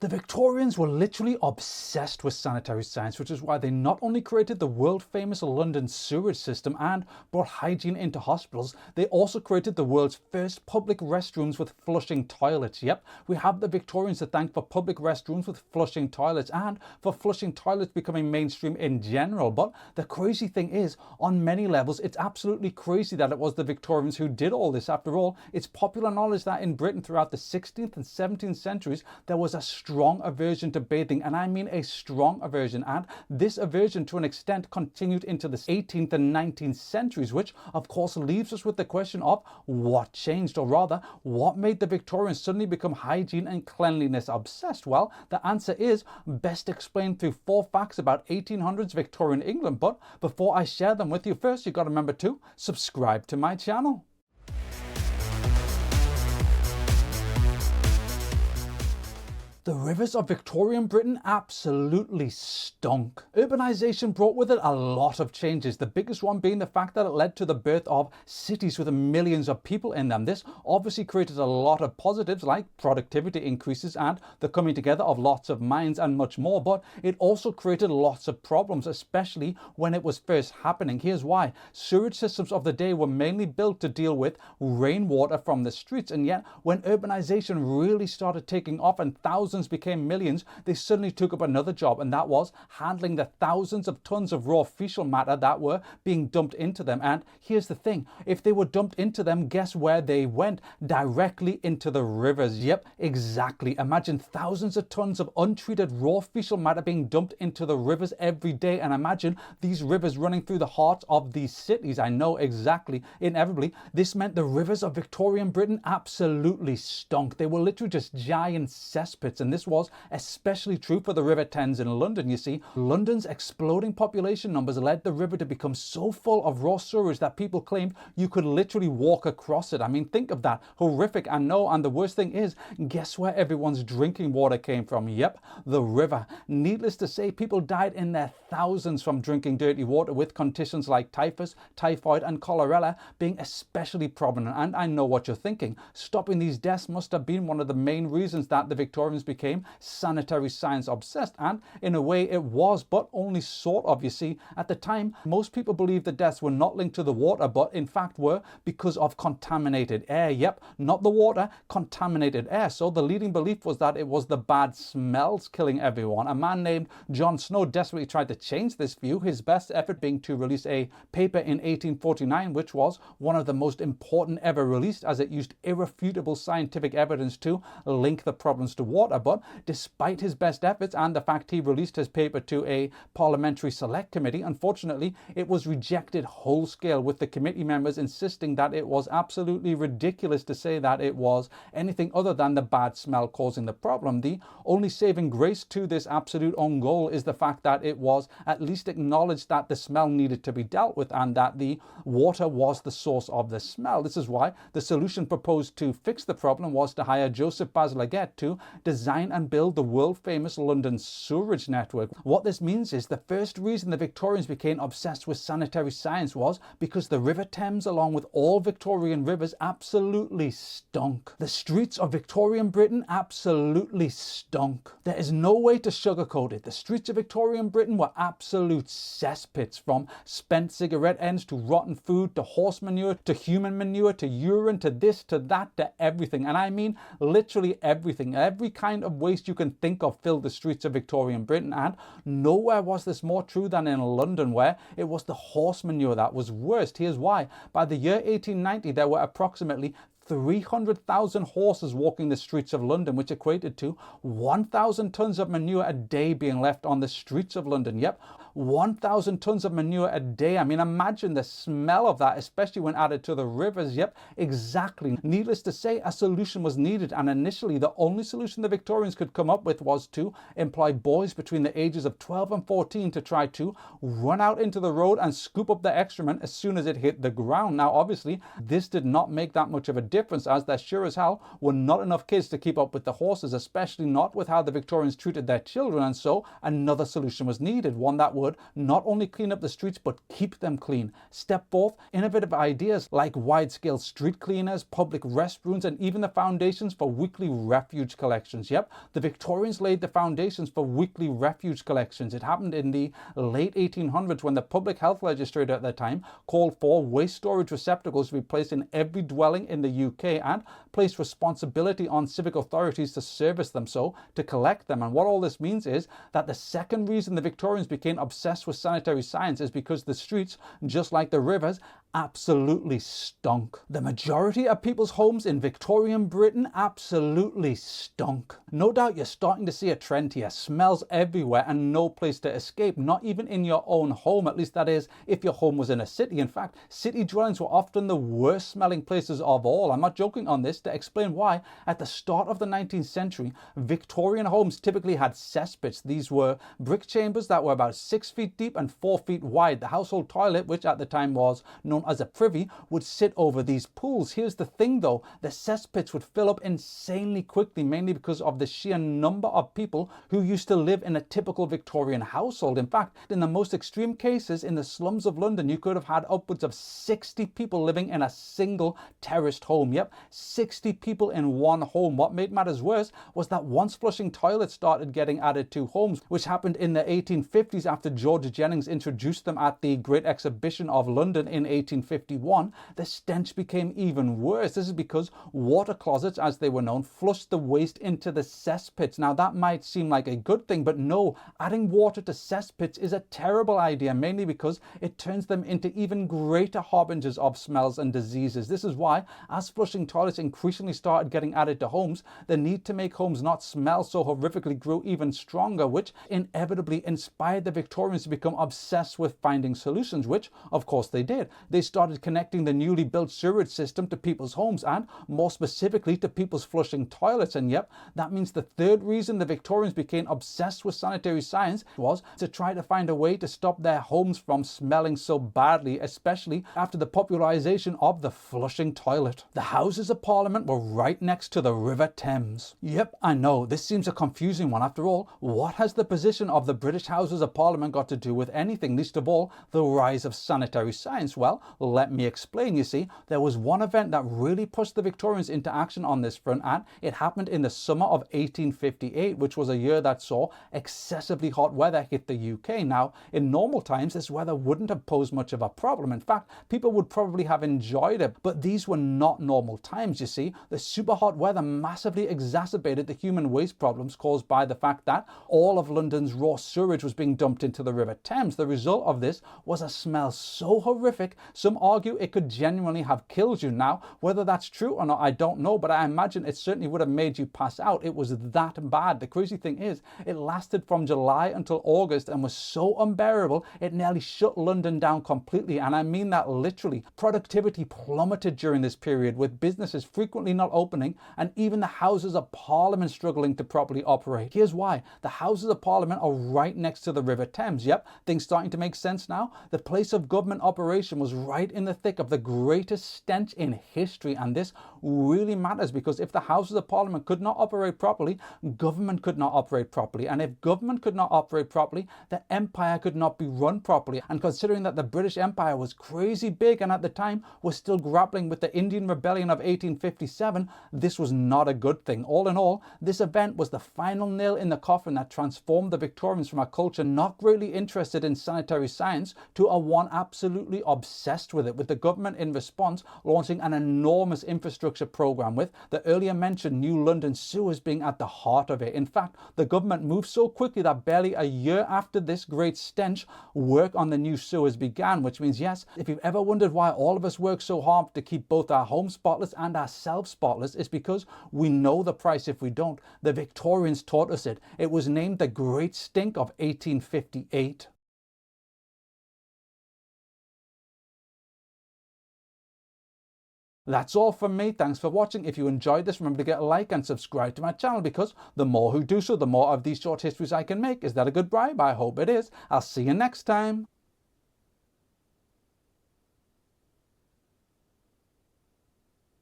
The Victorians were literally obsessed with sanitary science, which is why they not only created the world-famous London sewage system and brought hygiene into hospitals, they also created the world's first public restrooms with flushing toilets. Yep, we have the Victorians to thank for public restrooms with flushing toilets and for flushing toilets becoming mainstream in general. But the crazy thing is, on many levels, it's absolutely crazy that it was the Victorians who did all this. After all, it's popular knowledge that in Britain throughout the 16th and 17th centuries, there was a strong aversion to bathing, and I mean a strong aversion, and this aversion to an extent continued into the 18th and 19th centuries, which of course leaves us with the question of what changed, or rather what made the Victorians suddenly become hygiene and cleanliness obsessed. Well, the answer is best explained through 4 facts about 1800s Victorian England. But before I share them with you, first you got to remember to subscribe to my channel. The rivers of Victorian Britain absolutely stunk. Urbanization brought with it a lot of changes, the biggest one being the fact that it led to the birth of cities with millions of people in them. This obviously created a lot of positives like productivity increases and the coming together of lots of minds and much more, but it also created lots of problems, especially when it was first happening. Here's why. Sewage systems of the day were mainly built to deal with rainwater from the streets, and yet when urbanization really started taking off and thousands became millions, they suddenly took up another job, and that was handling the thousands of tons of raw fecal matter that were being dumped into them. And here's the thing, if they were dumped into them, guess where they went? Directly into the rivers. Yep, exactly. Imagine thousands of tons of untreated raw fecal matter being dumped into the rivers every day, and imagine these rivers running through the heart of these cities. I know, exactly. Inevitably, this meant the rivers of Victorian Britain absolutely stunk. They were literally just giant cesspits. And this was especially true for the River Thames in London. You see, London's exploding population numbers led the river to become so full of raw sewage that people claimed you could literally walk across it. I mean, think of that. Horrific, I know. And the worst thing is, guess where everyone's drinking water came from? Yep, the river. Needless to say, people died in their thousands from drinking dirty water, with conditions like typhus, typhoid and cholera being especially prominent. And I know what you're thinking. Stopping these deaths must have been one of the main reasons that the Victorians became sanitary science obsessed, and in a way it was, but only sort of. You see, at the time most people believed the deaths were not linked to the water, but in fact were because of contaminated air. Yep, not the water, contaminated air. So the leading belief was that it was the bad smells killing everyone. A man named John Snow desperately tried to change this view, his best effort being to release a paper in 1849 which was one of the most important ever released, as it used irrefutable scientific evidence to link the problems to water. But despite his best efforts and the fact he released his paper to a parliamentary select committee, unfortunately it was rejected whole scale, with the committee members insisting that it was absolutely ridiculous to say that it was anything other than the bad smell causing the problem. The only saving grace to this absolute own goal is the fact that it was at least acknowledged that the smell needed to be dealt with and that the water was the source of the smell. This is why the solution proposed to fix the problem was to hire Joseph Bazalgette to design and build the world-famous London sewerage network. What this means is the first reason the Victorians became obsessed with sanitary science was because the River Thames, along with all Victorian rivers, absolutely stunk. The streets of Victorian Britain absolutely stunk. There is no way to sugarcoat it. The streets of Victorian Britain were absolute cesspits, from spent cigarette ends to rotten food to horse manure to human manure to urine to this to that to everything. And I mean literally everything. Every kind of waste you can think of filled the streets of Victorian Britain, and nowhere was this more true than in London, where it was the horse manure that was worst. Here's why. By the year 1890, there were approximately 300,000 horses walking the streets of London, which equated to 1,000 tons of manure a day being left on the streets of London. Yep, 1,000 tons of manure a day. I mean, imagine the smell of that, especially when added to the rivers. Yep, exactly. Needless to say, a solution was needed, and initially the only solution the Victorians could come up with was to employ boys between the ages of 12 and 14 to try to run out into the road and scoop up the excrement as soon as it hit the ground. Now, obviously, this did not make that much of a difference, as there sure as hell were not enough kids to keep up with the horses, especially not with how the Victorians treated their children, and so another solution was needed, one that would not only clean up the streets but keep them clean. Step forth innovative ideas like wide-scale street cleaners, public restrooms, and even the foundations for weekly refuge collections. Yep, the Victorians laid the foundations for weekly refuge collections. It happened in the late 1800s when the public health legislator at the time called for waste storage receptacles to be placed in every dwelling in the UK and placed responsibility on civic authorities to service them, so to collect them. And what all this means is that the second reason the Victorians became obsessed with sanitary science is because the streets, just like the rivers, absolutely stunk. The majority of people's homes in Victorian Britain absolutely stunk. No doubt you're starting to see a trend here. Smells everywhere and no place to escape, not even in your own home, at least that is if your home was in a city. In fact, city dwellings were often the worst smelling places of all. I'm not joking on this to explain why. At the start of the 19th century, Victorian homes typically had cesspits. These were brick chambers that were about 6 feet deep and 4 feet wide. The household toilet, which at the time was known as a privy, would sit over these pools. Here's the thing though, the cesspits would fill up insanely quickly, mainly because of the sheer number of people who used to live in a typical Victorian household. In fact, in the most extreme cases in the slums of London, you could have had upwards of 60 people living in a single terraced home. Yep, 60 people in one home. What made matters worse was that once flushing toilets started getting added to homes, which happened in the 1850s after George Jennings introduced them at the Great Exhibition of London in 1851, the stench became even worse. This is because water closets, as they were known, flushed the waste into the cesspits. Now that might seem like a good thing, but no, adding water to cesspits is a terrible idea, mainly because it turns them into even greater harbingers of smells and diseases. This is why, as flushing toilets increasingly started getting added to homes, the need to make homes not smell so horrifically grew even stronger, which inevitably inspired the Victorians to become obsessed with finding solutions, which of course they did. They started connecting the newly built sewerage system to people's homes and more specifically to people's flushing toilets. And yep, that means the third reason the Victorians became obsessed with sanitary science was to try to find a way to stop their homes from smelling so badly, especially after the popularisation of the flushing toilet. The Houses of Parliament were right next to the River Thames. Yep, I know, this seems a confusing one. After all, what has the position of the British Houses of Parliament got to do with anything, least of all the rise of sanitary science? Well, let me explain. You see, there was one event that really pushed the Victorians into action on this front, and it happened in the summer of 1858, which was a year that saw excessively hot weather hit the UK. Now, in normal times, this weather wouldn't have posed much of a problem. In fact, people would probably have enjoyed it, but these were not normal times, you see. The super hot weather massively exacerbated the human waste problems caused by the fact that all of London's raw sewage was being dumped into the River Thames. The result of this was a smell so horrific, some argue it could genuinely have killed you. Now, whether that's true or not, I don't know, but I imagine it certainly would have made you pass out. It was that bad. The crazy thing is, it lasted from July until August and was so unbearable, it nearly shut London down completely. And I mean that literally. Productivity plummeted during this period, with businesses frequently not opening and even the Houses of Parliament struggling to properly operate. Here's why. The Houses of Parliament are right next to the River Thames. Yep, things starting to make sense now. The place of government operation was right in the thick of the greatest stench in history, and this really matters because if the Houses of Parliament could not operate properly, government could not operate properly, and if government could not operate properly, the empire could not be run properly. And considering that the British Empire was crazy big and at the time was still grappling with the Indian Rebellion of 1857, this was not a good thing. All in all, this event was the final nail in the coffin that transformed the Victorians from a culture not greatly interested in sanitary science to a one absolutely obsessed with it, with the government in response launching an enormous infrastructure program, with the earlier mentioned new London sewers being at the heart of it. In fact, the government moved so quickly that barely a year after this great stench, work on the new sewers began, which means, yes, if you've ever wondered why all of us work so hard to keep both our homes spotless and ourselves spotless, it's because we know the price if we don't. The Victorians taught us it. It was named the Great Stink of 1858. That's all from me. Thanks for watching. If you enjoyed this, remember to get a like and subscribe to my channel, because the more who do so, the more of these short histories I can make. Is that a good bribe? I hope it is. I'll see you next time.